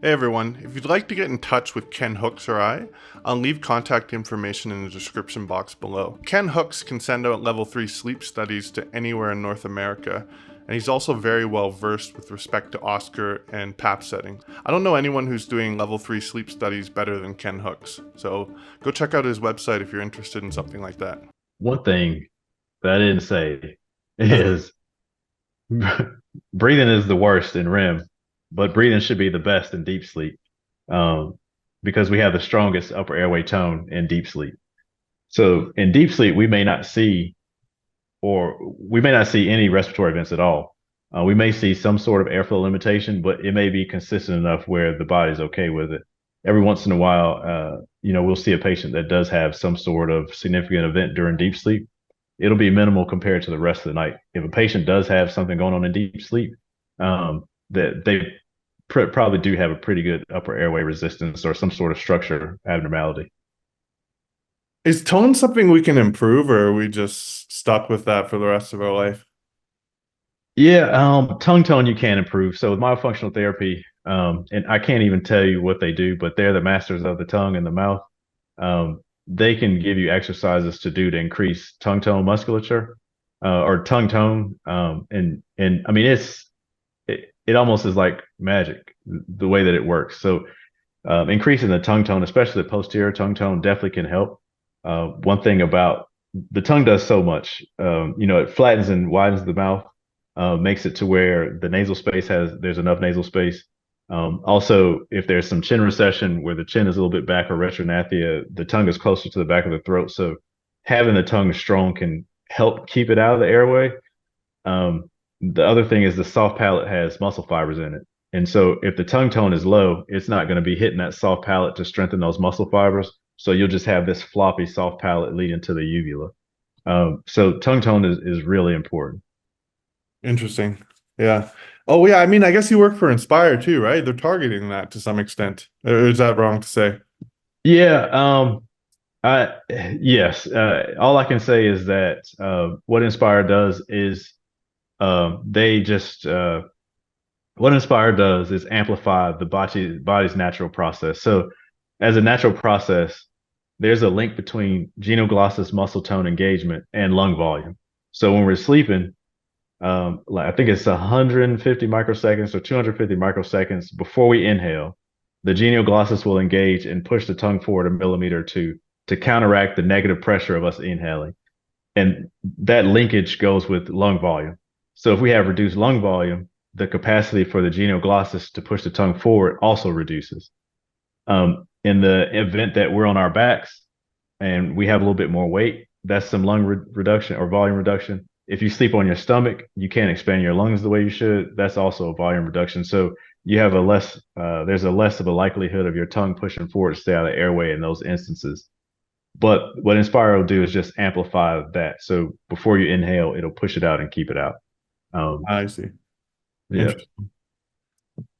Hey everyone, if you'd like to get in touch with Ken Hooks or I'll leave contact information in the description box below. Ken Hooks can send out level 3 sleep studies to anywhere in North America, and he's also very well versed with respect to Oscar and PAP setting. I don't know anyone who's doing level 3 sleep studies better than Ken Hooks, so go check out his website if you're interested in something like that. One thing that I didn't say is breathing is the worst in REM, but breathing should be the best in deep sleep, um, because we have the strongest upper airway tone in deep sleep. So in deep sleep, we may not see any respiratory events at all. We may see some sort of airflow limitation, but it may be consistent enough where the body's okay with it. Every once in a while, we'll see a patient that does have some sort of significant event during deep sleep. It'll be minimal compared to the rest of the night. If a patient does have something going on in deep sleep, that they probably do have a pretty good upper airway resistance or some sort of structure abnormality. Is tone something we can improve, or are we just stuck with that for the rest of our life? Yeah, tongue tone you can improve. So with myofunctional therapy, and I can't even tell you what they do, but they're the masters of the tongue and the mouth. They can give you exercises to do to increase tongue tone musculature, or tongue tone. And I mean it almost is like magic the way that it works. So increasing the tongue tone, especially the posterior tongue tone, definitely can help. One thing about the tongue does so much. It flattens and widens the mouth, makes it to where the nasal space there's enough nasal space. Also, if there's some chin recession where the chin is a little bit back or retrognathia, the tongue is closer to the back of the throat. So having the tongue strong can help keep it out of the airway. The other thing is the soft palate has muscle fibers in it. And so if the tongue tone is low, it's not going to be hitting that soft palate to strengthen those muscle fibers. So you'll just have this floppy soft palate leading to the uvula. So tongue tone is really important. Interesting. Yeah. Oh, yeah. I mean, I guess you work for Inspire too, right? They're targeting that to some extent. Or is that wrong to say? Yeah. I yes. All I can say is that what Inspire does is they just what Inspire does is amplify the body's natural process. So, as a natural process, there's a link between genoglossus muscle tone engagement and lung volume. So, when we're sleeping, like I think it's 150 microseconds or 250 microseconds before we inhale, the genioglossus will engage and push the tongue forward a millimeter or two to counteract the negative pressure of us inhaling. And that linkage goes with lung volume. So if we have reduced lung volume, the capacity for the genioglossus to push the tongue forward also reduces. In the event that we're on our backs and we have a little bit more weight, that's some reduction or volume reduction. If you sleep on your stomach, you can't expand your lungs the way you should. That's also a volume reduction. So you have there's a less of a likelihood of your tongue pushing forward to stay out of the airway in those instances. But what Inspire will do is just amplify that. So before you inhale, it'll push it out and keep it out. Um, I see. yeah, Interesting.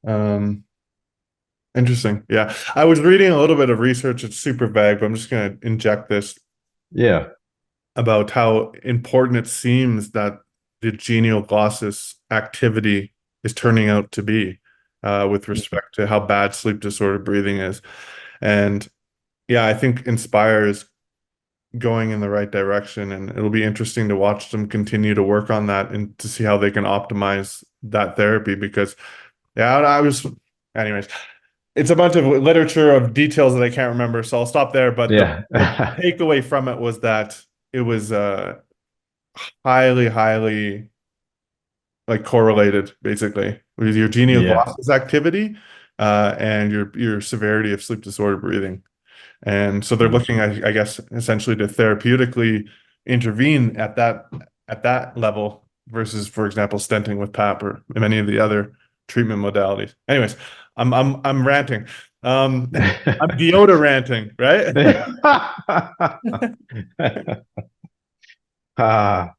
Um, Interesting. Yeah. I was reading a little bit of research. It's super vague, but I'm just going to inject this yeah, about how important it seems that the genial glossus activity is turning out to be, with respect to how bad sleep disorder breathing is. And yeah, I think Inspire is going in the right direction, and it'll be interesting to watch them continue to work on that and to see how they can optimize that therapy because yeah, anyways, it's a bunch of literature of details that I can't remember, so I'll stop there. But yeah, the takeaway from it was that it was highly, highly like correlated basically with your genial yeah. glossus activity and your severity of sleep disorder breathing. And so they're Mm. looking, I guess, essentially to therapeutically intervene at that level versus, for example, stenting with PAP or many of the other treatment modalities. Anyways, I'm ranting. I'm Deoda ranting, right? ah,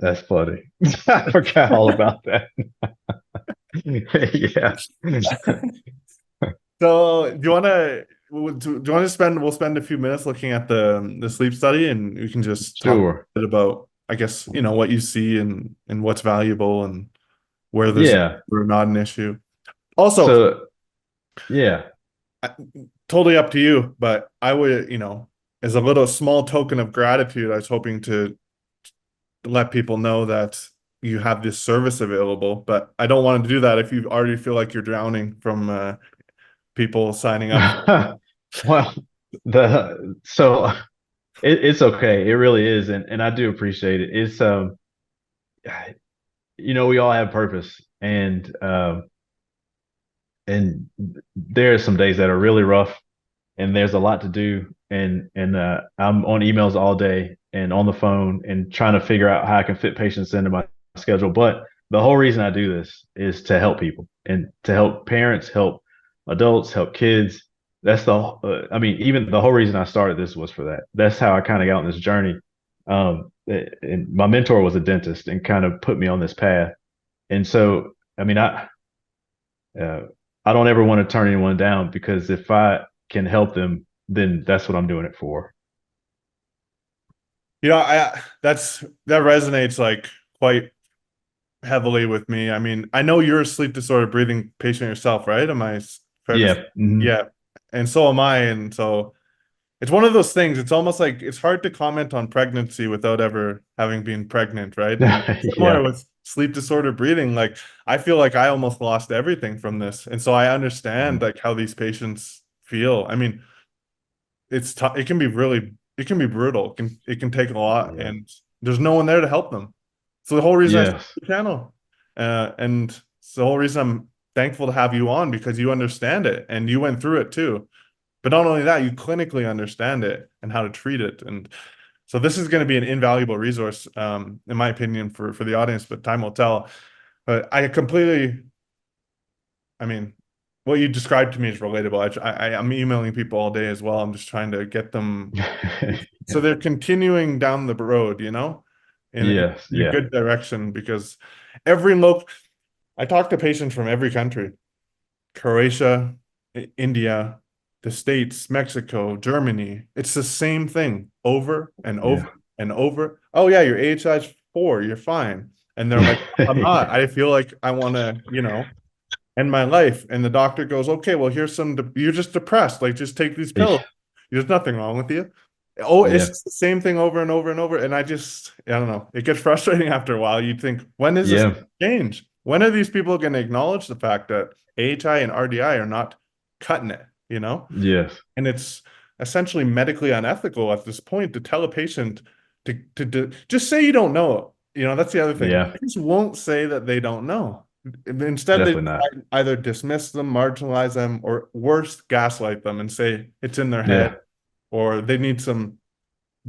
that's funny. I forgot all about that. yeah. So do you want to spend we'll spend a few minutes looking at the sleep study and we can just talk a Sure. bit about I guess what you see and what's valuable and where there's Yeah. not an issue. Also, So, Yeah. I, totally up to you, but I would, as a little small token of gratitude, I was hoping to let people know that you have this service available, but I don't want to do that if you already feel like you're drowning from people signing up. Well, the so it's okay. It really is, and I do appreciate it. It's we all have purpose, and there are some days that are really rough, and there's a lot to do, and I'm on emails all day and on the phone and trying to figure out how I can fit patients into my schedule. But the whole reason I do this is to help people and to help parents, help adults, help kids. That's I mean, even the whole reason I started this was for that. That's how I kind of got on this journey. And my mentor was a dentist and kind of put me on this path. And so, I mean, uh, I don't ever want to turn anyone down, because if I can help them, then that's what I'm doing it for. That resonates like quite heavily with me. I mean, I know you're a sleep disorder breathing patient yourself, right? Am I fair to say? Yeah. Mhm. Yeah. And so am I. And so it's one of those things. It's almost like it's hard to comment on pregnancy without ever having been pregnant, right? And similar Yeah. with sleep disorder breathing, like I feel like I almost lost everything from this. And so I understand Mhm. like how these patients feel. I mean, it's tough. It can be brutal. It can take a lot, Yeah. and there's no one there to help them. So the whole reason I started Yes. the channel, and it's the whole reason I'm thankful to have you on, because you understand it and you went through it too. But not only that, you clinically understand it and how to treat it. And so this is going to be an invaluable resource, in my opinion, for the audience, but time will tell. But I mean, what you described to me is relatable. I'm emailing people all day as well. I'm just trying to get them so Yeah. they're continuing down the road, Yes. in a Yeah. good direction, because every local, I talk to patients from every country, Croatia, India, the States, Mexico, Germany. It's the same thing over and over Yeah. and over. Oh yeah, your AHI is 4, you're fine. And they're like, I'm not. Yeah. I feel like I want to, end my life. And the doctor goes, okay, well, you're just depressed. Like, just take these pills. There's nothing wrong with you. Oh, it's Yeah. just the same thing over and over and over. And I don't know. It gets frustrating after a while. You'd think, when is this Yeah. change? When are these people going to acknowledge the fact that AHI and RDI are not cutting it, Yes. And it's essentially medically unethical at this point to tell a patient to just say you don't know. That's the other thing. Yeah. Patients won't say that they don't know. Instead, they Definitely not. either dismiss them, marginalize them, or worse, gaslight them and say it's in their head, Yeah. or they need some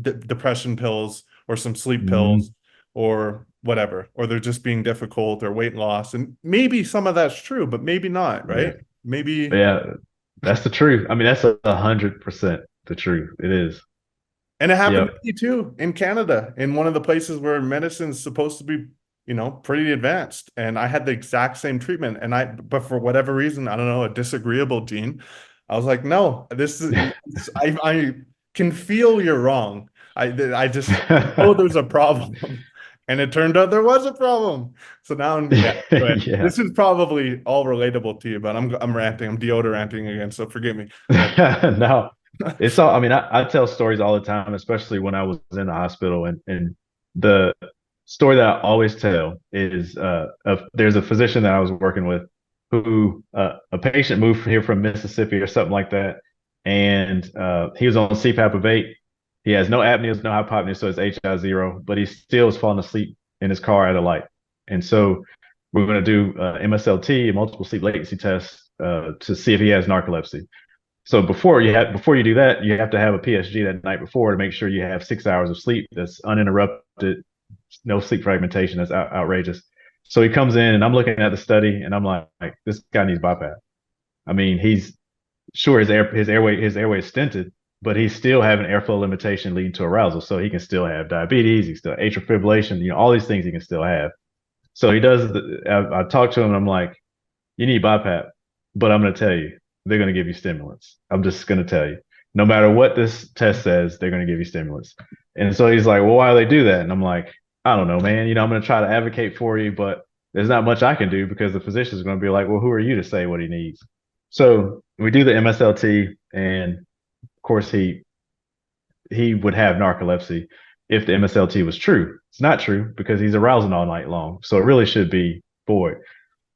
depression pills or some sleep pills Mhm. or whatever, or they're just being difficult or weight loss. And maybe some of that's true, but maybe not, Yeah. right? Maybe. Yeah. That's the truth. I mean, that's 100% the truth. It is. And it happened to Yep. me too in Canada, in one of the places where medicine's supposed to be, pretty advanced. And I had the exact same treatment. But for whatever reason, I don't know, a disagreeable gene, I was like, no, I can feel you're wrong. I just know there's a problem. And it turned out there was a problem. So now, yeah, but Yeah. this is probably all relatable to you, but I'm ranting, I'm deodoranting again, so forgive me. But No, it's all, I mean, I tell stories all the time, especially when I was in the hospital. And the story that I always tell is there's a physician that I was working with who, a patient moved here from Mississippi or something like that. And he was on CPAP of 8. He has no apneas, no hypopnea, so it's HI 0, but he still is falling asleep in his car at a light. And so we're going to do MSLT, multiple sleep latency tests, to see if he has narcolepsy. So before you do that, you have to have a PSG that night before to make sure you have 6 hours of sleep that's uninterrupted, no sleep fragmentation. That's outrageous. So he comes in and I'm looking at the study and I'm like, this guy needs BiPAP. I mean, he's sure his airway is stented, but he's still having airflow limitation leading to arousal. So he can still have diabetes, he can still have atrial fibrillation, all these things he can still have. So he does. I talk to him and I'm like, you need BiPAP, but I'm going to tell you, they're going to give you stimulants. I'm just going to tell you, no matter what this test says, they're going to give you stimulants. And so he's like, well, why do they do that? And I'm like, I don't know, man. I'm going to try to advocate for you, but there's not much I can do because the physician's going to be like, well, who are you to say what he needs? So we do the MSLT, and of course he would have narcolepsy if the MSLT was true. It's not true because he's arousing all night long, so it really should be void.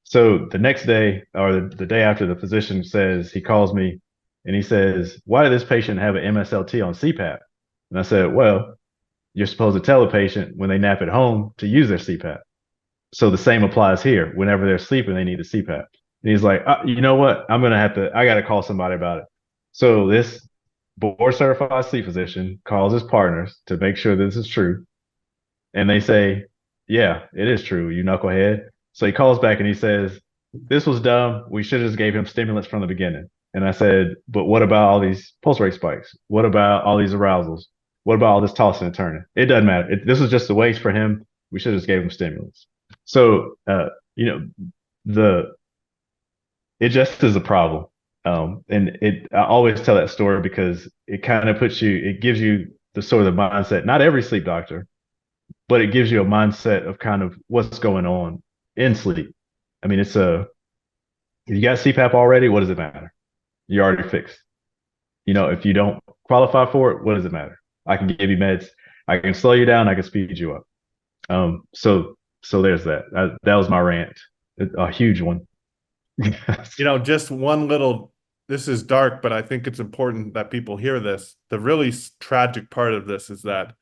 So the next day or the day after, the physician says he calls me and he says, "Why did this patient have an MSLT on CPAP?" And I said, "Well, you're supposed to tell a patient when they nap at home to use their CPAP. So the same applies here. Whenever they're sleeping, they need a CPAP." And he's like, "You know what? I got to call somebody about it." So this board certified sleep physician calls his partners to make sure this is true. And they say, "Yeah, it is true, you knucklehead." So he calls back and he says, "This was dumb. We should have just gave him stimulants from the beginning." And I said, "But what about all these pulse rate spikes? What about all these arousals? What about all this tossing and turning? It doesn't matter. This was just a waste for him. We should have just gave him stimulants." So, you know, the it just is a problem. And I always tell that story because it gives you the sort of mindset. Not every sleep doctor, but it gives you a mindset of kind of what's going on in sleep. I mean, if you got CPAP already, what does it matter? You're already fixed. If you don't qualify for it, what does it matter? I can give you meds. I can slow you down. I can speed you up. So there's that. That was my rant. A huge one. Just one little, this is dark, but I think it's important that people hear this. The really tragic part of this is that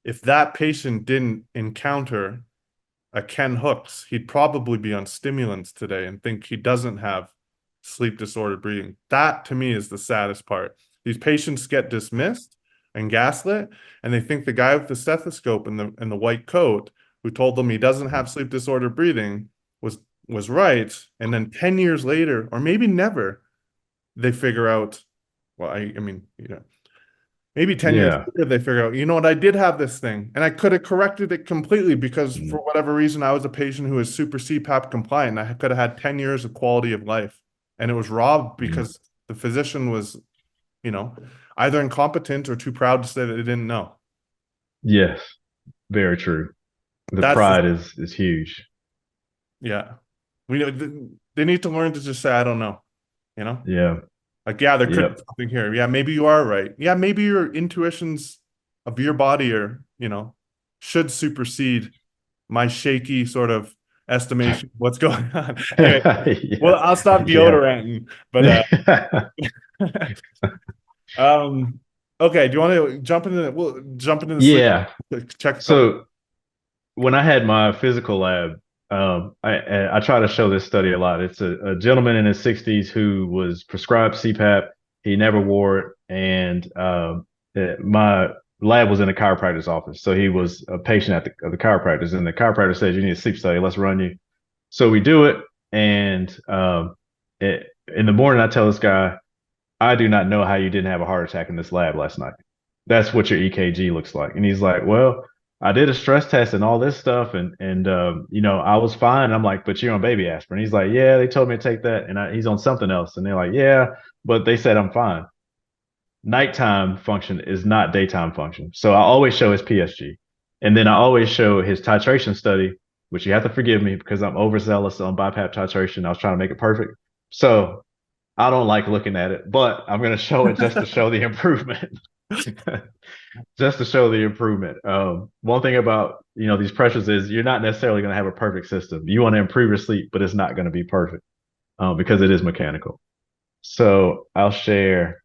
if that patient didn't encounter a Ken Hooks, he'd probably be on stimulants today and think he doesn't have sleep disordered breathing. That to me is the saddest part. These patients get dismissed and gaslit, and they think the guy with the stethoscope and the white coat who told them he doesn't have sleep disordered breathing was right. And then 10 years later, or maybe never, they figure out, well, I mean, maybe 10 years Yeah. later, they figure out, you know what, I did have this thing. And I could have corrected it completely because for Mm. whatever reason, I was a patient who was super CPAP compliant. I could have had 10 years of quality of life. And it was robbed Mm. because the physician was, you know, either incompetent or too proud to say that they didn't know. Yes. Very true. The That's the, pride is huge. yeah. We know they need to learn to just say, I don't know, you know? Yeah. Like, yeah, there could be Yep. something here. Yeah, maybe you are right. Yeah, maybe your intuitions of your body are, should supersede my shaky sort of estimation of what's going on. Anyway, well, Yeah. I'll stop Yeah. deodoranting, but um okay, do you want to jump into the sleep Yeah. check a couple. So when I had my physical lab, I try to show this study a lot. It's a gentleman in his 60s who was prescribed CPAP. He never wore it, and my lab was in a chiropractor's office, so he was a patient of the chiropractor's, and the chiropractor says, "You need a sleep study. Let's run you." So we do it, and in the morning, I tell this guy, "I do not know how you didn't have a heart attack in this lab last night. That's what your EKG looks like." And he's like, "Well, I did a stress test and all this stuff, and I was fine." And I'm like, "But you're on baby aspirin." He's like, "Yeah, they told me to take that," and he's on something else. And they're like, "Yeah, but they said I'm fine." Nighttime function is not daytime function. So I always show his PSG. And then I always show his titration study, which you have to forgive me because I'm overzealous on BiPAP titration. I was trying to make it perfect. So I don't like looking at it, but I'm going to show it just to show the improvement. Just to show the improvement. One thing about these pressures is you're not necessarily going to have a perfect system. You want to improve your sleep, but it's not going to be perfect because it is mechanical. So I'll share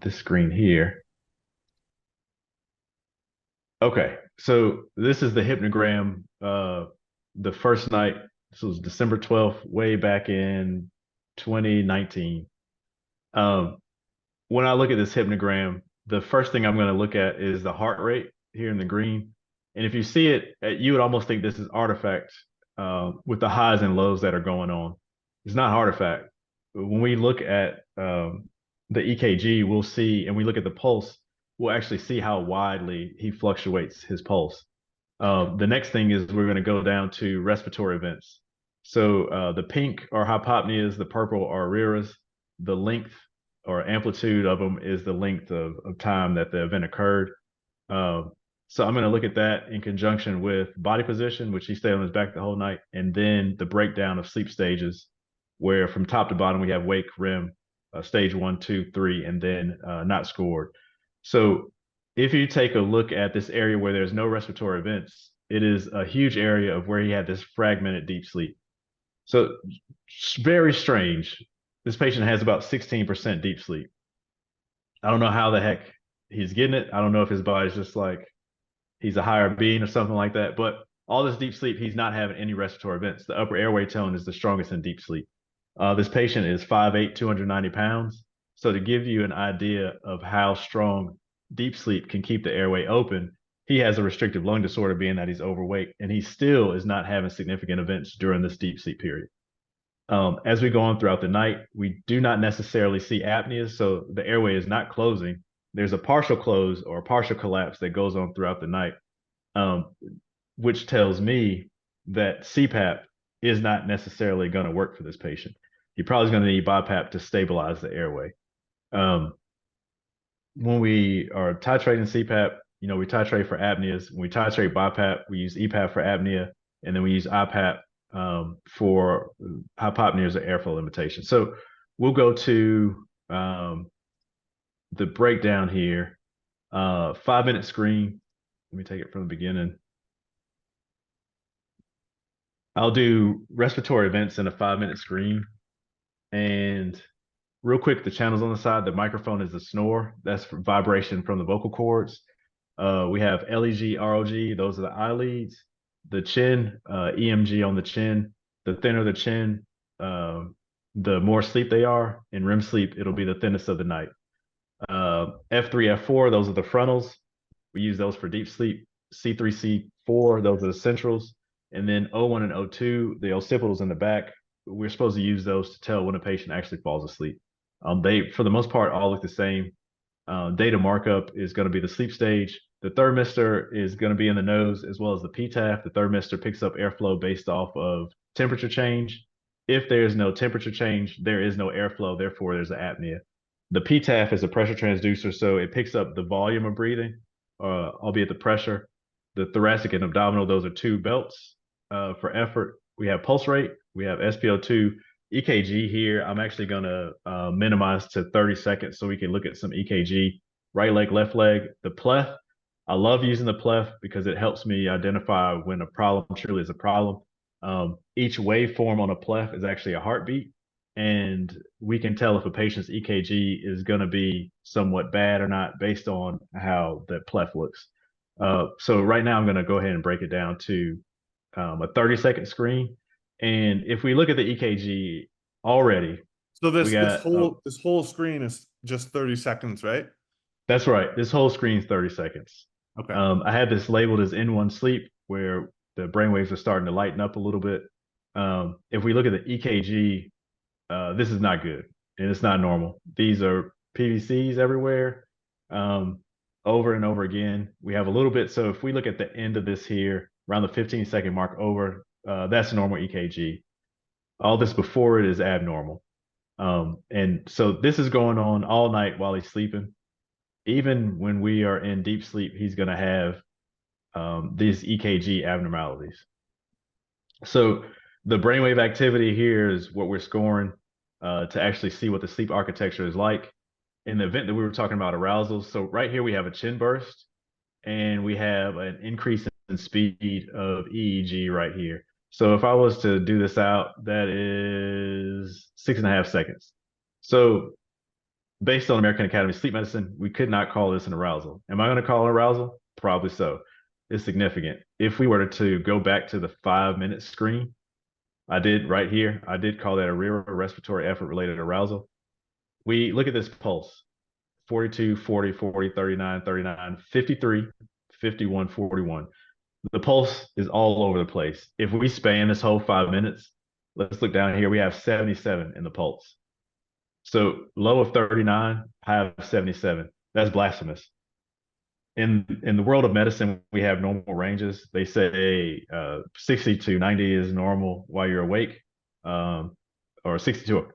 this screen here. Okay, so this is the hypnogram. The first night. This was December 12th, way back in 2019. Um, when I look at this hypnogram, the first thing I'm going to look at is the heart rate here in the green. And if you see it, you would almost think this is artifact with the highs and lows that are going on. It's not artifact. When we look at the EKG, we'll see, and we look at the pulse, we'll actually see how widely he fluctuates his pulse. The next thing is we're going to go down to respiratory events. So the pink are hypopneas, the purple are reras. The length or amplitude of them is the length of time that the event occurred. Um, so I'm going to look at that in conjunction with body position, which he stayed on his back the whole night, and then the breakdown of sleep stages. where from top to bottom we have wake, REM, stage one, two, three, and then not scored. So if you take a look at this area where there's no respiratory events, it is a huge area of where he had this fragmented deep sleep. So very strange. This patient has about 16% deep sleep. I don't know how the heck he's getting it. I don't know if his body's just like he's a higher being or something like that. But all this deep sleep, he's not having any respiratory events. The upper airway tone is the strongest in deep sleep. This patient is 5'8", 290 pounds. So to give you an idea of how strong deep sleep can keep the airway open, he has a restrictive lung disorder being that he's overweight, and he still is not having significant events during this deep sleep period. As we go on throughout the night, we do not necessarily see apneas, so the airway is not closing. There's a partial close or a partial collapse that goes on throughout the night, um, which tells me that CPAP is not necessarily going to work for this patient. He probably is going to need BiPAP to stabilize the airway. Um, when we are titrating CPAP, we titrate for apneas. When we titrate BiPAP, we use EPAP for apnea, and then we use IPAP for hypopneas or airflow limitation. So we'll go to the breakdown here. 5-minute screen. Let me take it from the beginning. I'll do respiratory events in a 5-minute screen. And real quick, the channels on the side, the microphone is the snore. That's for vibration from the vocal cords. We have LEG, ROG, those are the eye leads. The chin, EMG on the chin. The thinner the chin, the more sleep they are. In REM sleep, it'll be the thinnest of the night. F3, F4, those are the frontals. We use those for deep sleep. C3, C4, those are the centrals. And then O1 and O2, the occipitals in the back, we're supposed to use those to tell when a patient actually falls asleep. They, for the most part, all look the same. Data markup is going to be the sleep stage. The thermistor is going to be in the nose as well as the PTAF. The thermistor picks up airflow based off of temperature change. If there's no temperature change, there is no airflow. Therefore, there's an apnea. The PTAF is a pressure transducer, so it picks up the volume of breathing, albeit the pressure. The thoracic and abdominal, those are two belts for effort. We have pulse rate. We have SpO2. EKG here, I'm actually going to minimize to 30 seconds so we can look at some EKG. Right leg, left leg. The pleth, I love using the pleth because it helps me identify when a problem truly is a problem. Each waveform on a pleth is actually a heartbeat, and we can tell if a patient's EKG is going to be somewhat bad or not based on how the pleth looks. So right now I'm going to go ahead and break it down to a 30-second screen. And if we look at the EKG already, So we this this got, whole this whole screen is just 30 seconds, right? that's right. This whole screen's 30 seconds. Okay. I had this labeled as N1 sleep where the brainwaves are starting to lighten up a little bit. If we look at the EKG, this is not good and it's not normal. These are PVCs everywhere, over and over again. We have a little bit. So if we look at the end of this here, around the 15-second mark over, that's normal EKG. All this before it is abnormal. And so this is going on all night while he's sleeping. Even when we are in deep sleep, he's going to have these EKG abnormalities. So the brainwave activity here is what we're scoring to actually see what the sleep architecture is like. In the event that we were talking about arousals, so right here we have a chin burst and we have an increase in speed of EEG right here. So if I was to do this out, that is 6.5 seconds. So based on American Academy of Sleep Medicine, we could not call this an arousal. Am I going to call it arousal? Probably so. It's significant. If we were to go back to the 5-minute screen, I did right here, I did call that a rear respiratory effort related arousal. We look at this pulse 42, 40, 40, 39, 39, 53, 51, 41. The pulse is all over the place. If we span this whole 5 minutes, let's look down here. We have 77 in the pulse. So low of 39, high of 77. That's blasphemous. In the world of medicine, we have normal ranges. They say 60 to 90 is normal while you're awake, or 60 to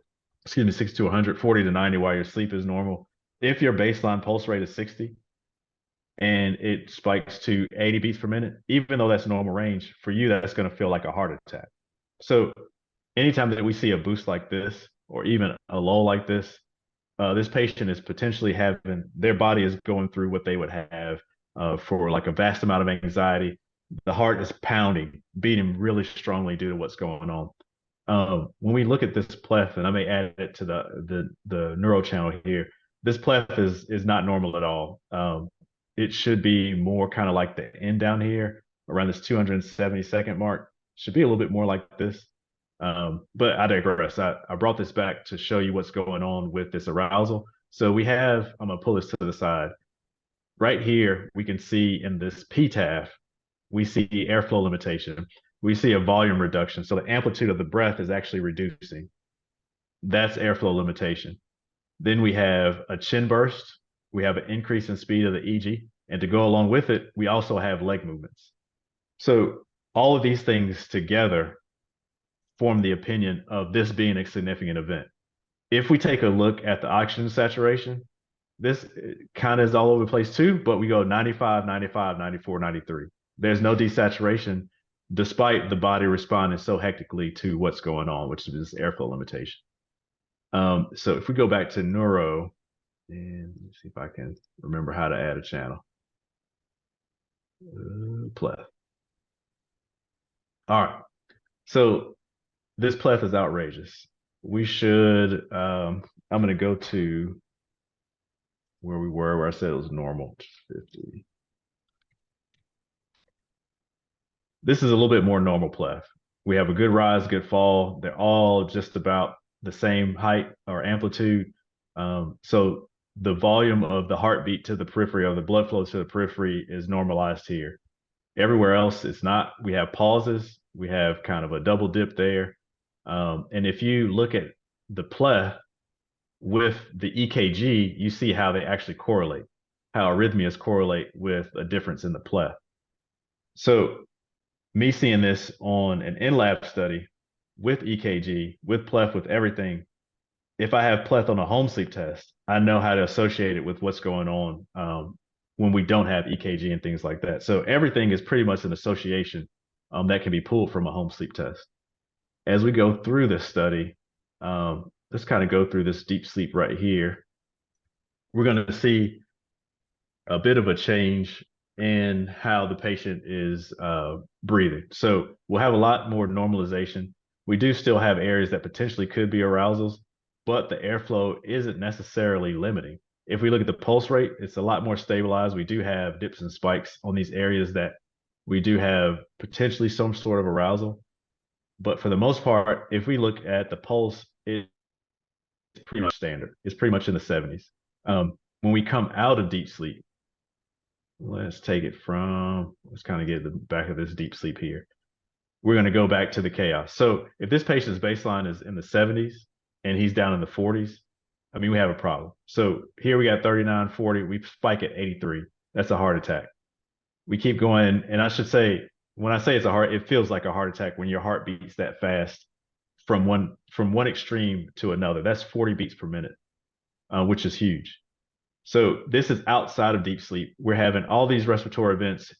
100, 40 to 90 while you're asleep is normal. If your baseline pulse rate is 60 and it spikes to 80 beats per minute, even though that's normal range, for you, that's going to feel like a heart attack. So anytime that we see a boost like this, or even a lull like this patient is potentially having their body is going through what they would have for like a vast amount of anxiety. The heart is pounding, beating really strongly due to what's going on. When we look at this pleth, and I may add it to the neuro channel here, this pleth is not normal at all. It should be more kind of like the end down here around this 270-second mark. Should be a little bit more like this. But I digress. I brought this back to show you what's going on with this arousal. So we have, I'm gonna pull this to the side. Right here, we can see in this PTAF, we see airflow limitation. We see a volume reduction. So the amplitude of the breath is actually reducing. That's airflow limitation. Then we have a chin burst. We have an increase in speed of the EG. And to go along with it, we also have leg movements. So all of these things together form the opinion of this being a significant event. If we take a look at the oxygen saturation, this kind of is all over the place too, but we go 95, 95, 94, 93. There's no desaturation despite the body responding so hectically to what's going on, which is this airflow limitation. So if we go back to neuro, and let me see if I can remember how to add a channel. Pleth. All right. So this pleth is outrageous. We should, I'm going to go to where we were, where I said it was normal, 50. This is a little bit more normal pleth. We have a good rise, good fall. They're all just about the same height or amplitude. So the volume of the heartbeat to the periphery or the blood flow to the periphery is normalized here. Everywhere else, it's not. We have pauses. We have kind of a double dip there. And if you look at the pleth with the EKG, you see how they actually correlate, how arrhythmias correlate with a difference in the pleth. So me seeing this on an in-lab study with EKG, with pleth, with everything, if I have pleth on a home sleep test, I know how to associate it with what's going on when we don't have EKG and things like that. So everything is pretty much an association that can be pulled from a home sleep test. As we go through this study, let's kind of go through this deep sleep right here. We're going to see a bit of a change in how the patient is breathing. So we'll have a lot more normalization. We do still have areas that potentially could be arousals, but the airflow isn't necessarily limiting. If we look at the pulse rate, it's a lot more stabilized. We do have dips and spikes on these areas that we do have potentially some sort of arousal. But for the most part, if we look at the pulse, it's pretty much standard. It's pretty much in the 70s. When we come out of deep sleep, let's take it from, let's kind of get the back of this deep sleep here. We're going to go back to the chaos. So if this patient's baseline is in the 70s and he's down in the 40s, I mean, we have a problem. So here we got 39, 40, we spike at 83. That's a heart attack. We keep going. And I should say, when I say it's a heart, it feels like a heart attack when your heart beats that fast from one extreme to another. That's 40 beats per minute, which is huge. So this is outside of deep sleep. We're having all these respiratory events.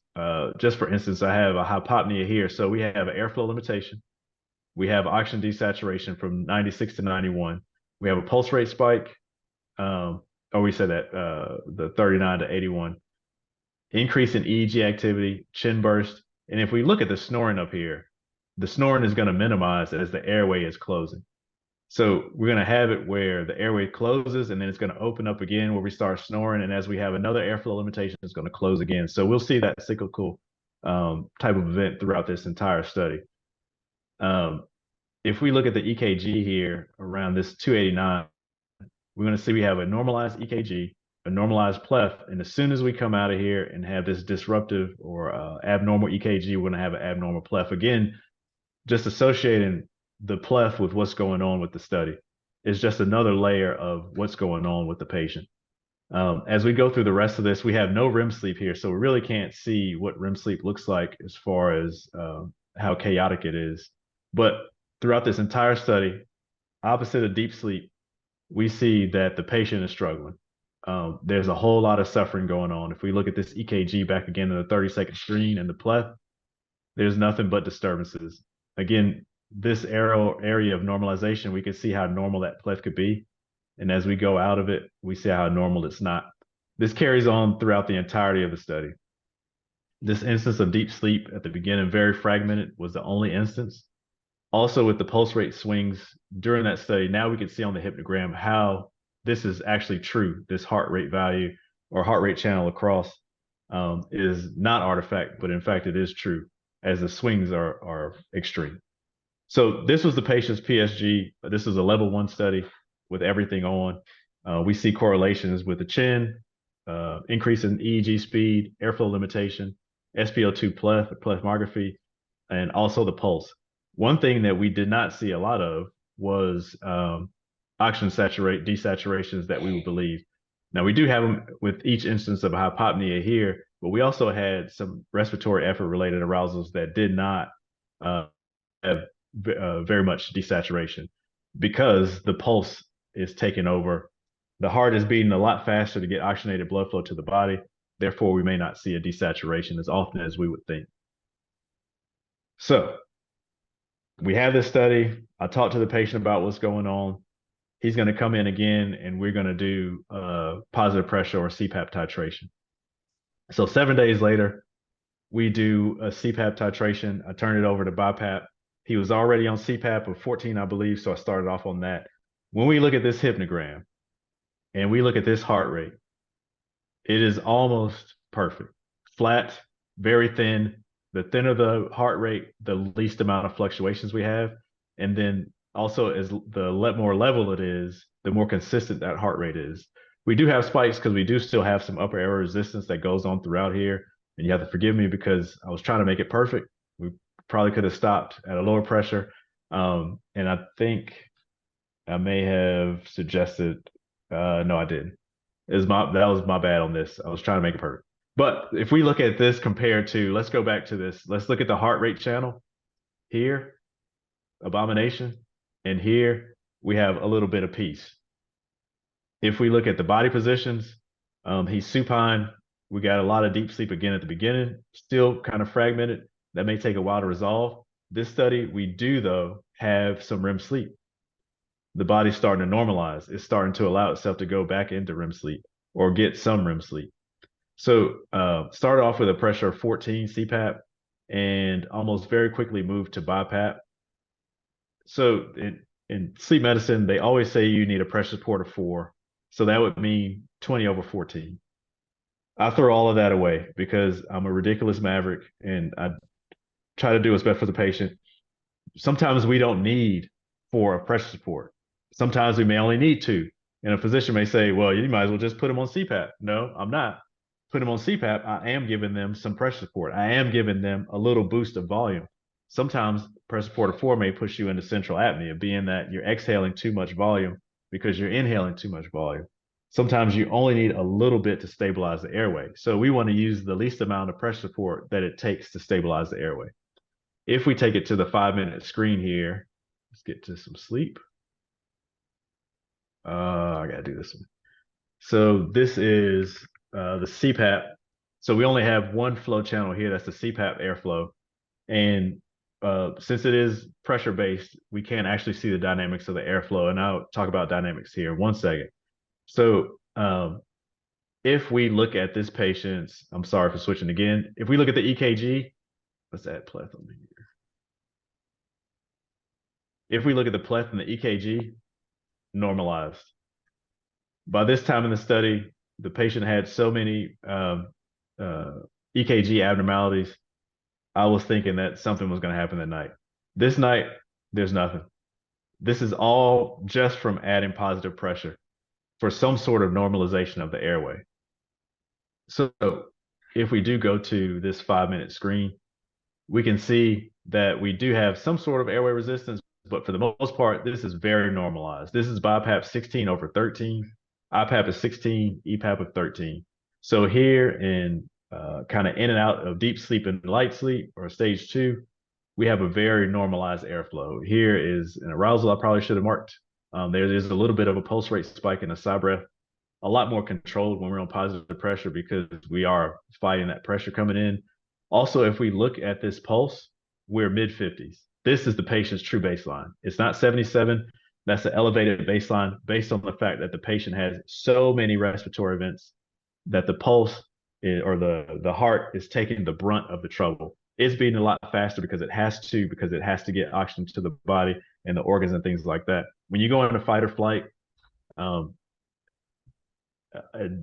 Just for instance, I have a hypopnea here. So we have an airflow limitation. We have oxygen desaturation from 96 to 91. We have a pulse rate spike. We said that the 39 to 81. Increase in EEG activity, chin burst. And if we look at the snoring up here, the snoring is going to minimize as the airway is closing. So we're going to have it where the airway closes and then it's going to open up again where we start snoring. And as we have another airflow limitation, it's going to close again. So we'll see that cyclical type of event throughout this entire study. If we look at the EKG here around this 289, we're going to see we have a normalized EKG, a normalized pleth. And as soon as we come out of here and have this disruptive or abnormal EKG, we're going to have an abnormal pleth. Again, just associating the pleth with what's going on with the study is just another layer of what's going on with the patient. As we go through the rest of this, we have no REM sleep here, so we really can't see what REM sleep looks like as far as how chaotic it is. But throughout this entire study, opposite of deep sleep, we see that the patient is struggling. There's a whole lot of suffering going on. If we look at this EKG back again in the 30-second screen and the pleth, there's nothing but disturbances. Again, this area of normalization, we could see how normal that pleth could be. And as we go out of it, we see how normal it's not. This carries on throughout the entirety of the study. This instance of deep sleep at the beginning, very fragmented, was the only instance. Also, with the pulse rate swings during that study, now we can see on the hypnogram how this is actually true. This heart rate value or heart rate channel across is not artifact, but in fact, it is true as the swings are extreme. So this was the patient's PSG. This is a level 1 study with everything on. We see correlations with the chin, increase in EEG speed, airflow limitation, SpO2 plethysmography, and also the pulse. One thing that we did not see a lot of was oxygen desaturations that we would believe. Now, we do have them with each instance of hypopnea here, but we also had some respiratory effort related arousals that did not have very much desaturation because the pulse is taking over. The heart is beating a lot faster to get oxygenated blood flow to the body. Therefore, we may not see a desaturation as often as we would think. So we have this study. I talked to the patient about what's going on. He's going to come in again, and we're going to do positive pressure or CPAP titration. So 7 days later, we do a CPAP titration. I turn it over to BiPAP. He was already on CPAP of 14, I believe, so I started off on that. When we look at this hypnogram and we look at this heart rate, it is almost perfect. Flat, very thin. The thinner the heart rate, the least amount of fluctuations we have. And then also as the more level it is, the more consistent that heart rate is. We do have spikes because we do still have some upper air resistance that goes on throughout here. And you have to forgive me because I was trying to make it perfect. We probably could have stopped at a lower pressure. And I think I may have suggested, no, I didn't. That was my bad on this. I was trying to make it perfect. But if we look at this compared to, let's go back to this. Let's look at the heart rate channel here, abomination. And here we have a little bit of peace. If we look at the body positions, he's supine. We got a lot of deep sleep again at the beginning, still kind of fragmented. That may take a while to resolve. This study, we do, though, have some REM sleep. The body's starting to normalize. It's starting to allow itself to go back into REM sleep or get some REM sleep. So started off with a pressure of 14 CPAP and almost very quickly moved to BiPAP. So in sleep medicine, they always say you need a pressure support of 4. So that would mean 20 over 14. I throw all of that away because I'm a ridiculous maverick and I try to do what's best for the patient. Sometimes we don't need 4 of pressure support. Sometimes we may only need 2. And a physician may say, well, you might as well just put them on CPAP. No, I'm not. Put them on CPAP. I am giving them some pressure support. I am giving them a little boost of volume. Sometimes pressure support of 4 may push you into central apnea, being that you're exhaling too much volume because you're inhaling too much volume. Sometimes you only need a little bit to stabilize the airway. So we want to use the least amount of pressure support that it takes to stabilize the airway. If we take it to the 5-minute screen here, let's get to some sleep. I got to do this one. So this is the CPAP. So we only have one flow channel here. That's the CPAP airflow. And since it is pressure based, we can't actually see the dynamics of the airflow. And I'll talk about dynamics here in 1 second. So if we look at this patient's, I'm sorry for switching again. If we look at the EKG, let's add pleth on here. If we look at the pleth and the EKG, normalized. By this time in the study, the patient had so many EKG abnormalities. I was thinking that something was going to happen that night. This night, there's nothing. This is all just from adding positive pressure for some sort of normalization of the airway. So if we do go to this 5-minute screen, we can see that we do have some sort of airway resistance, but for the most part, this is very normalized. This is BiPAP 16 over 13. IPAP is 16, EPAP of 13. So here in kind of in and out of deep sleep and light sleep or stage 2, we have a very normalized airflow. Here is an arousal I probably should have marked. There is a little bit of a pulse rate spike in a sigh breath, a lot more controlled when we're on positive pressure because we are fighting that pressure coming in. Also, if we look at this pulse, we're mid 50s. This is the patient's true baseline. It's not 77. That's the elevated baseline based on the fact that the patient has so many respiratory events that the pulse or the heart is taking the brunt of the trouble. It's beating a lot faster because it has to get oxygen to the body and the organs and things like that. When you go into fight or flight, um,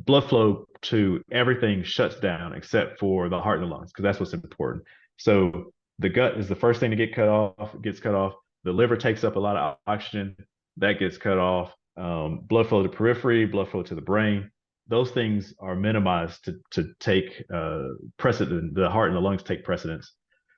blood flow to everything shuts down except for the heart and the lungs because that's what's important. So the gut is the first thing to get cut off. Gets cut off. The liver takes up a lot of oxygen. That gets cut off. Blood flow to the periphery, blood flow to the brain. Those things are minimized to take precedent. The heart and the lungs take precedence.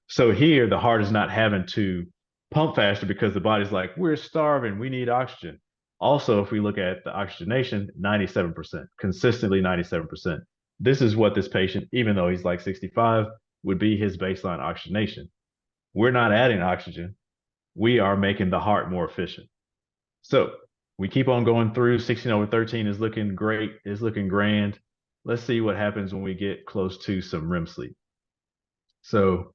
So here, the heart is not having to pump faster because the body's like, we're starving. We need oxygen. Also, if we look at the oxygenation, 97%, consistently 97%. This is what this patient, even though he's like 65, would be his baseline oxygenation. We're not adding oxygen. We are making the heart more efficient. So we keep on going through. 16/13 is looking great, is looking grand. Let's see what happens when we get close to some REM sleep. So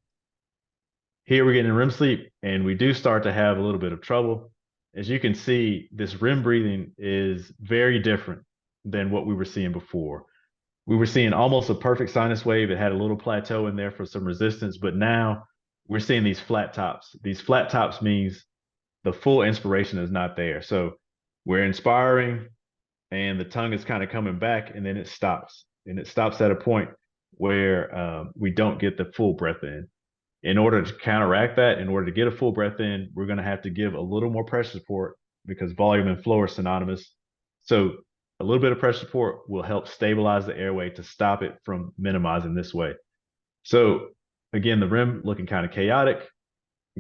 here we're getting REM sleep, and we do start to have a little bit of trouble. As you can see, this REM breathing is very different than what we were seeing before. We were seeing almost a perfect sinus wave. It had a little plateau in there for some resistance, but now we're seeing these flat tops. These flat tops means the full inspiration is not there. So we're inspiring and the tongue is kind of coming back and then it stops. And it stops at a point where we don't get the full breath in. In order to counteract that, in order to get a full breath in, we're going to have to give a little more pressure support because volume and flow are synonymous. So a little bit of pressure support will help stabilize the airway to stop it from minimizing this way. So again, the REM looking kind of chaotic,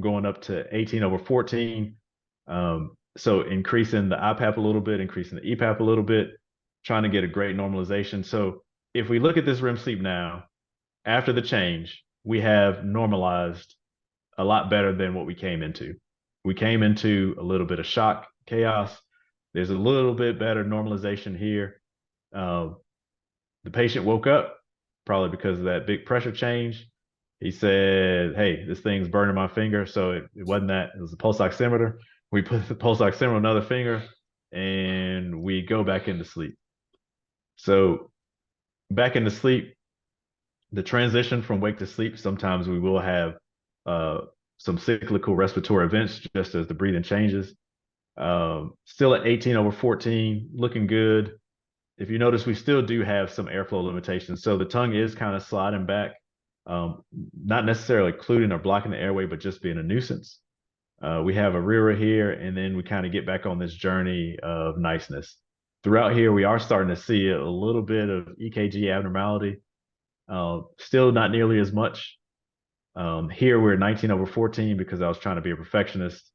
going up to 18/14. So increasing the IPAP a little bit, increasing the EPAP a little bit, trying to get a great normalization. So if we look at this REM sleep now, after the change, we have normalized a lot better than what we came into. We came into a little bit of shock, chaos. There's a little bit better normalization here. The patient woke up probably because of that big pressure change. He said, hey, this thing's burning my finger. So it wasn't that, it was a pulse oximeter. We put the pulse oximeter on another finger and we go back into sleep. So back into sleep, the transition from wake to sleep, sometimes we will have some cyclical respiratory events just as the breathing changes. Still at 18/14, looking good. If you notice, we still do have some airflow limitations. So the tongue is kind of sliding back, not necessarily occluding or blocking the airway, but just being a nuisance. We have a RERA here, and then we kind of get back on this journey of niceness. Throughout here, we are starting to see a little bit of EKG abnormality. Still not nearly as much. Here we're 19/14 because I was trying to be a perfectionist.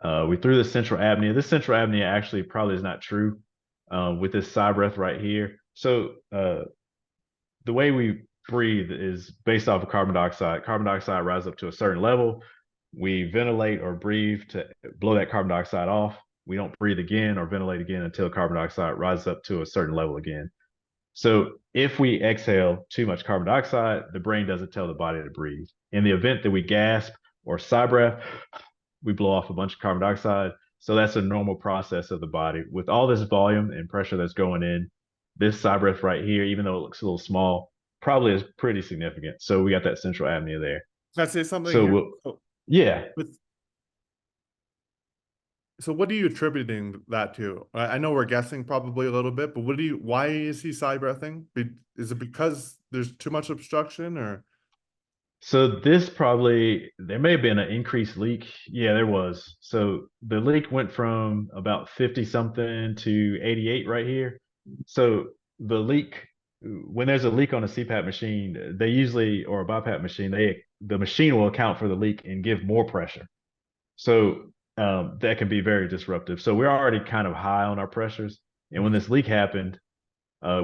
We threw the central apnea. This central apnea actually probably is not true with this sigh breath right here. So the way we breathe is based off of carbon dioxide. Carbon dioxide rises up to a certain level. We ventilate or breathe to blow that carbon dioxide off. We don't breathe again or ventilate again until carbon dioxide rises up to a certain level again. So if we exhale too much carbon dioxide, the brain doesn't tell the body to breathe. In the event that we gasp or sigh breath, we blow off a bunch of carbon dioxide. So that's a normal process of the body. With all this volume and pressure that's going in, this sigh breath right here, even though it looks a little small, probably is pretty significant. So we got that central apnea there. Can I say something So here? yeah. With So what are you attributing that to? I know we're guessing probably a little bit, but why is he sigh breathing? Is it because there's too much obstruction or? So there may have been an increased leak. Yeah, there was. So the leak went from about 50 something to 88 right here. So the leak, when there's a leak on a CPAP machine, they usually, or a BiPAP machine, the machine will account for the leak and give more pressure. So that can be very disruptive. So we're already kind of high on our pressures. And when this leak happened,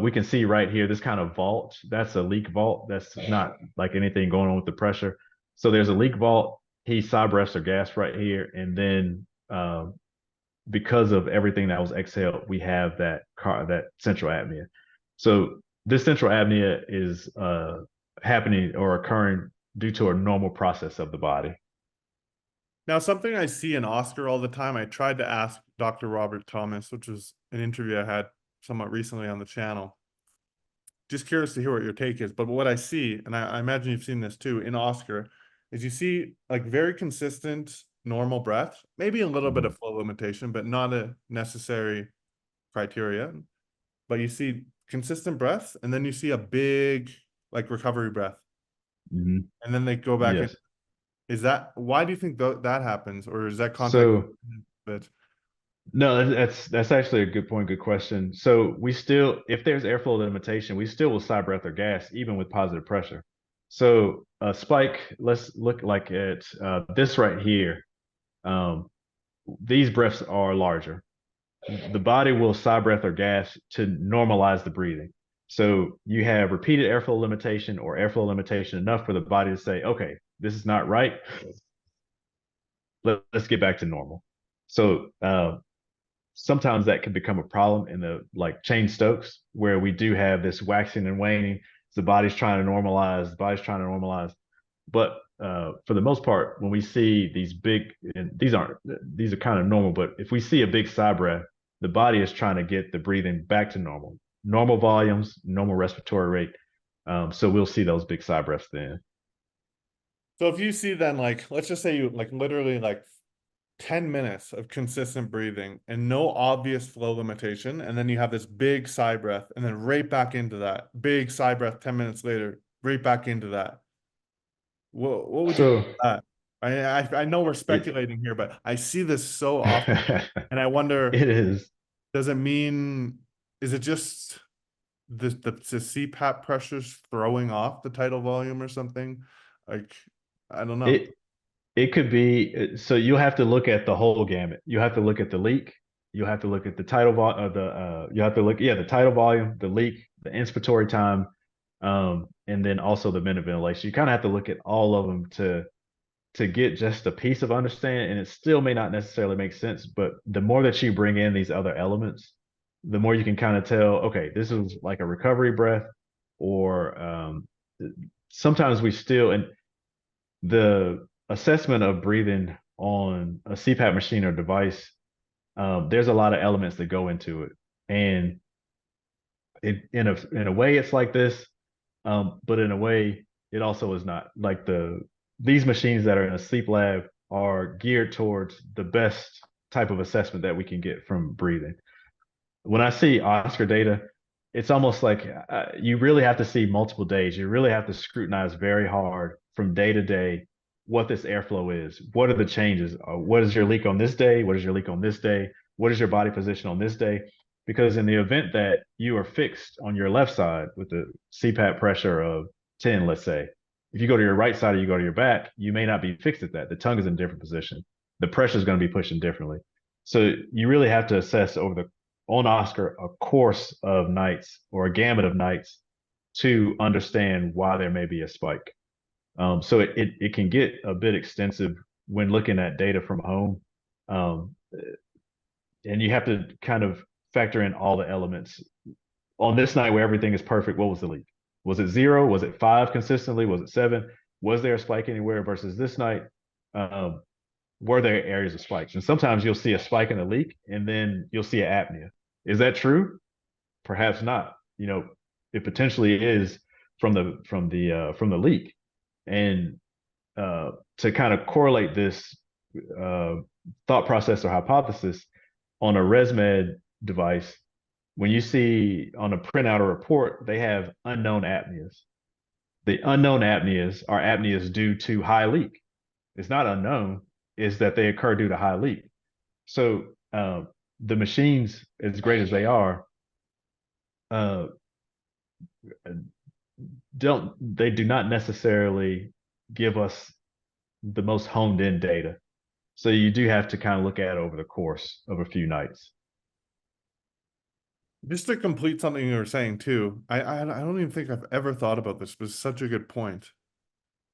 we can see right here, this kind of vault, that's a leak vault. That's not like anything going on with the pressure. So there's a leak vault. He sigh breaths or gas right here. And then because of everything that was exhaled, we have that central apnea. So this central apnea is happening or occurring due to a normal process of the body. Now, something I see in Oscar all the time, I tried to ask Dr. Robert Thomas, which was an interview I had somewhat recently on the channel. Just curious to hear what your take is. But what I see, and I imagine you've seen this too in Oscar, is you see like very consistent normal breath, maybe a little bit Mhm. of flow limitation, but not a necessary criteria. But you see consistent breaths, and then you see a big like recovery breath, Mhm. and then they go back in. Yes. Is that why do you think that happens, or is that context? So But no, that's actually a good point, good question. So we still, if there's airflow limitation, we still will side breath or gas even with positive pressure. So a spike, let's look like at this right here. Um, these breaths are larger. The body will side breath or gas to normalize the breathing. So you have repeated airflow limitation or airflow limitation enough for the body to say, okay, this is not right. Let's get back to normal. So sometimes that can become a problem in the like chain Stokes, where we do have this waxing and waning. The body's trying to normalize, the body's trying to normalize. But for the most part, when we see these big, and these are kind of normal, but if we see a big side breath, the body is trying to get the breathing back to normal, normal volumes, normal respiratory rate. So we'll see those big side breaths then. so if you see then like let's just say you like literally like 10 minutes of consistent breathing and no obvious flow limitation, and then you have this big sigh breath, and then right back into that big sigh breath 10 minutes later, right back into that. What would you So call that? I know we're it speculating here, but I see this so often, and I wonder, it is. does it mean, is it just the CPAP pressures throwing off the tidal volume or something? Like, I don't know. It It could be so you have to look at the whole gamut. You have to look at the leak. You have to look at the tidal volume. You have to look, yeah, the tidal volume, the leak, the inspiratory time, and then also the minute ventilation. You kind of have to look at all of them to get just a piece of understanding. And it still may not necessarily make sense, but the more that you bring in these other elements, the more you can kind of tell. Okay, this is like a recovery breath, or sometimes we still and the assessment of breathing on a CPAP machine or device, there's a lot of elements that go into it, and in a way it's like this, but in a way it also is not. Like these machines that are in a sleep lab are geared towards the best type of assessment that we can get from breathing. When I see Oscar data, it's almost like you really have to see multiple days. You really have to scrutinize very hard from day to day what this airflow is. What are the changes? What is your leak on this day? What is your leak on this day? What is your body position on this day? Because in the event that you are fixed on your left side with the CPAP pressure of 10, let's say, if you go to your right side or you go to your back, you may not be fixed at that. The tongue is in a different position. The pressure is going to be pushing differently. So you really have to assess over the on Oscar a course of nights or a gamut of nights to understand why there may be a spike. So it can get a bit extensive when looking at data from home. Um, and you have to kind of factor in all the elements. On this night where everything is perfect, what was the leak? Was it zero? Was it five consistently? Was it seven? Was there a spike anywhere versus this night? Um, were there areas of spikes? And sometimes you'll see a spike in a leak and then you'll see an apnea. Is that true? Perhaps not. It potentially is from the leak. And to kind of correlate this uh, thought process or hypothesis on a ResMed device, when you see on a printout or report, they have unknown apneas. The unknown apneas are apneas due to high leak. It's not unknown, it's that they occur due to high leak. So the machines, as great as they are, uh, do not necessarily give us the most honed in data. So you do have to kind of look at it over the course of a few nights. Just to complete something you were saying too, I don't even think I've ever thought about this, but it's such a good point.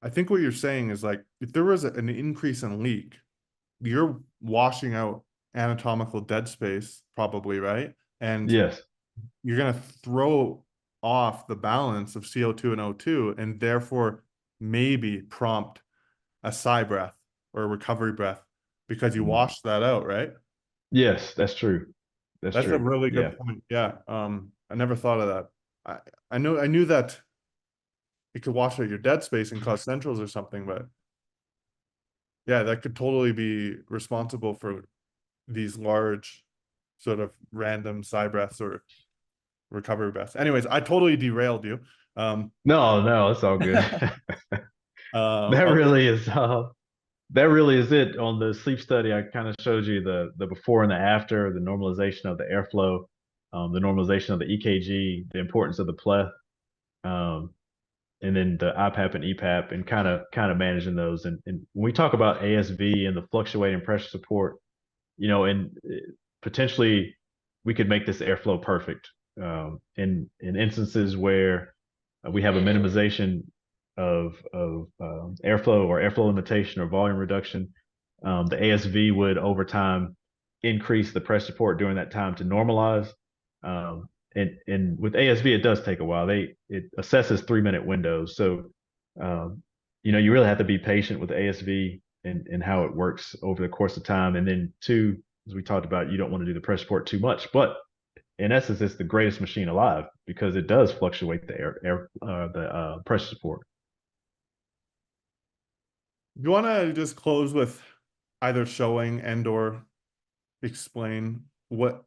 I think what you're saying is like if there was an increase in leak, you're washing out anatomical dead space, probably, right? And Yes. you're gonna throw off the balance of CO2 and O2, and therefore maybe prompt a sigh breath. or recovery breath because you Mhm. wash that out, right? Yes, that's true. That's That's a true. really Yeah. good point. Yeah. I never thought of that. I knew that it could wash out your dead space and cause centrals or something, but yeah, that could totally be responsible for these large sort of random sigh breaths or recovery breaths. Anyways, I totally derailed you. Um, No, no, it's all good. That okay. really is that really is it on the sleep study. I kind of showed you the before and the after, the normalization of the airflow, the normalization of the EKG, the importance of the pleth, um, and then the IPAP and EPAP, and kind of managing those. And when we talk about ASV and the fluctuating pressure support, and potentially we could make this airflow perfect. In instances where we have a minimization of airflow or airflow limitation or volume reduction, the ASV would over time increase the pressure support during that time to normalize. And with ASV, it does take a while. It assesses 3 minute windows, so um, you really have to be patient with ASV and how it works over the course of time. And then two, as we talked about, you don't want to do the pressure support too much, but in essence, it's the greatest machine alive because it does fluctuate the pressure support. You want to just close with either showing and or explain what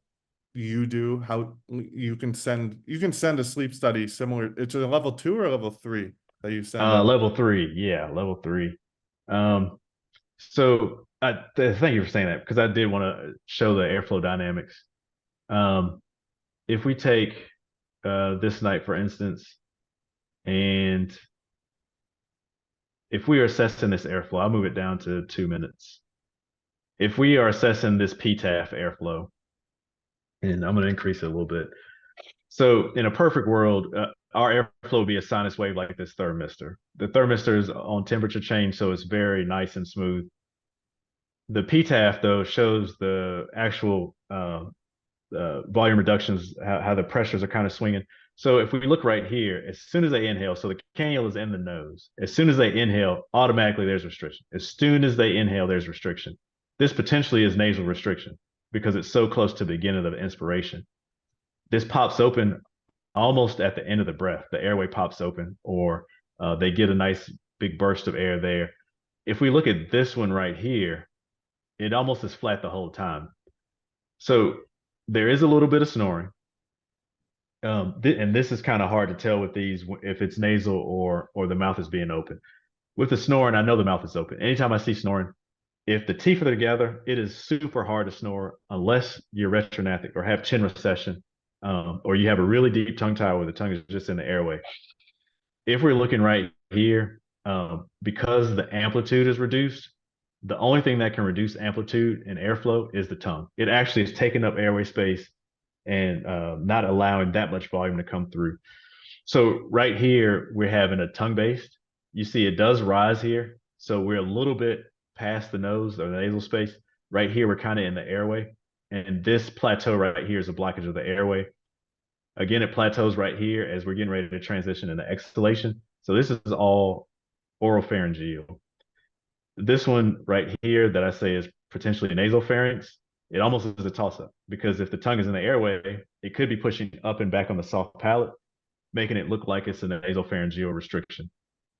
you do, how you can send a sleep study similar. It's a level 2 or level 3 that you send out. Level 3, yeah, level 3. Um, thank you for saying that because I did want to show the airflow dynamics. Um, if we take this night, for instance, and if we are assessing this airflow, I'll move it down to 2 minutes. If we are assessing this PTAF airflow, and I'm going to increase it a little bit. So in a perfect world, our airflow would be a sinus wave like this thermistor. The thermistor is on temperature change, so it's very nice and smooth. The PTAF, though, shows the actual volume reductions, how the pressures are kind of swinging. So if we look right here, as soon as they inhale, so the cannula is in the nose. As soon as they inhale, automatically there's restriction. As soon as they inhale, there's restriction. This potentially is nasal restriction because it's so close to the beginning of the inspiration. This pops open almost at the end of the breath. The airway pops open, or they get a nice big burst of air there. If we look at this one right here, it almost is flat the whole time. So there is a little bit of snoring. And this is kind of hard to tell with these if it's nasal or the mouth is being open. With the snoring, I know the mouth is open. Anytime I see snoring, if the teeth are together, it is super hard to snore unless you're retrognathic or have chin recession, or you have a really deep tongue tie where the tongue is just in the airway. If we're looking right here, because the amplitude is reduced, the only thing that can reduce amplitude and airflow is the tongue. It actually is taking up airway space and not allowing that much volume to come through. So right here, we're having a tongue based. You see it does rise here. So we're a little bit past the nose or the nasal space. Right here, we're kind of in the airway. And this plateau right here is a blockage of the airway. Again, it plateaus right here as we're getting ready to transition into exhalation. So this is all oropharyngeal. This one right here that I say is potentially nasopharynx, it almost is a toss up because if the tongue is in the airway, it could be pushing up and back on the soft palate, making it look like it's a nasopharyngeal restriction.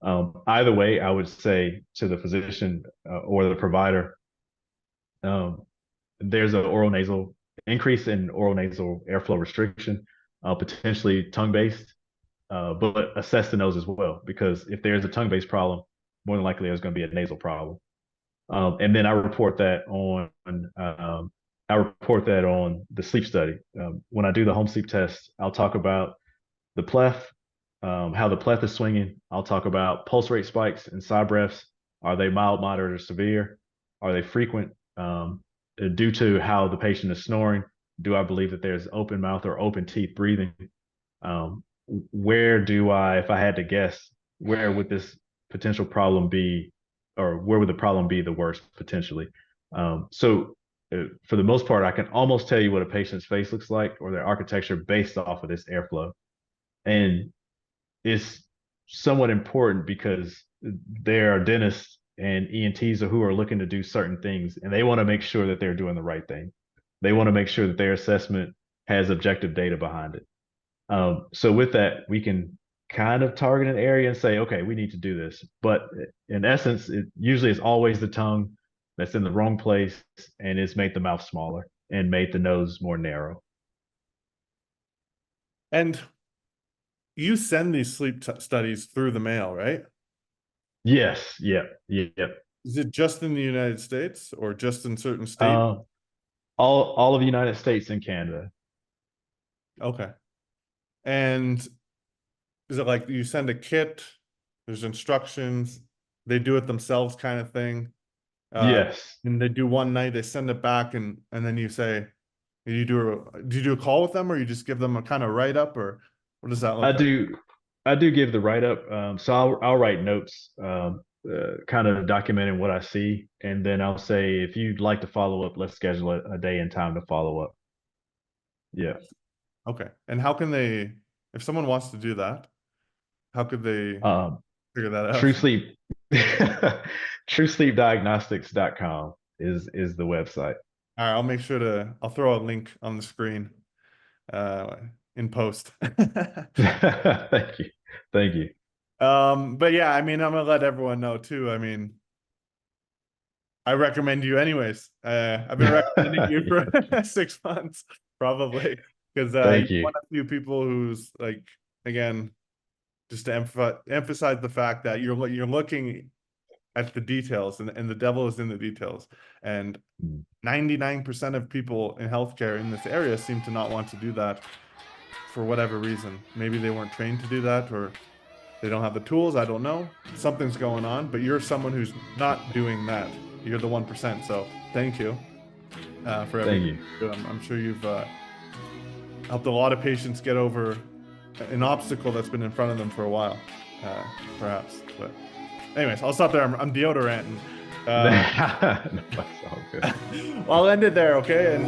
Either way, I would say to the physician or the provider, um, there's an oral nasal increase in oral nasal airflow restriction, potentially tongue based, but assess the nose as well because if there's a tongue based problem, more than likely there's going to be a nasal problem. And then I report that on the sleep study. When I do the home sleep test, I'll talk about the pleth, how the pleth is swinging. I'll talk about pulse rate spikes and sigh breaths. Are they mild, moderate, or severe? Are they frequent? Due to how the patient is snoring, do I believe that there's open mouth or open teeth breathing? Where do I, if I had to guess, where would this potential problem be, or where would the problem be the worst potentially? For the most part, I can almost tell you what a patient's face looks like or their architecture based off of this airflow. And it's somewhat important because there are dentists and ENTs who are looking to do certain things, and they want to make sure that they're doing the right thing. They want to make sure that their assessment has objective data behind it. So with that, we can kind of target an area and say, okay, we need to do this. But in essence, it usually is always the tongue that's in the wrong place, and it's made the mouth smaller and made the nose more narrow. And you send these sleep studies through the mail, right? Yes, yep, yep. Is it just in the United States or just in certain states? Uh, all of the United States and Canada. Okay. And is it like you send a kit, there's instructions, they do it themselves kind of thing? Uh, Yes, and they do one night, they send it back, and then you say, do you do a call with them, or you just give them a kind of write up, or what does that I look like? do. I do give the write up. So I'll write notes, kind of documenting what I see, and then I'll say if you'd like to follow up, let's schedule a day and time to follow up. Yeah. Okay. And how can they, if someone wants to do that, how could they Um, figure that True out? Sleep, TrueSleepDiagnostics.com is the website. All right, I'll make sure I'll throw a link on the screen uh in post. Thank you. Thank you. But yeah, I mean, I'm gonna let everyone know too. I mean, I recommend you anyways. I've been recommending you for 6 months, probably, because you're Thank you. one of the few people who's like, again, just to emphasize the fact that you're looking at the details, and the devil is in the details. And 99% of people in healthcare in this area seem to not want to do that for whatever reason. Maybe they weren't trained to do that, or they don't have the tools. I don't know. Something's going on, but you're someone who's not doing that. You're the 1%. So thank you for Thank everything. you. I'm sure you've helped a lot of patients get over an obstacle that's been in front of them for a while, perhaps. But anyways, I'll stop there. I'm deodoranting. That's all good. I'll end it there, okay? And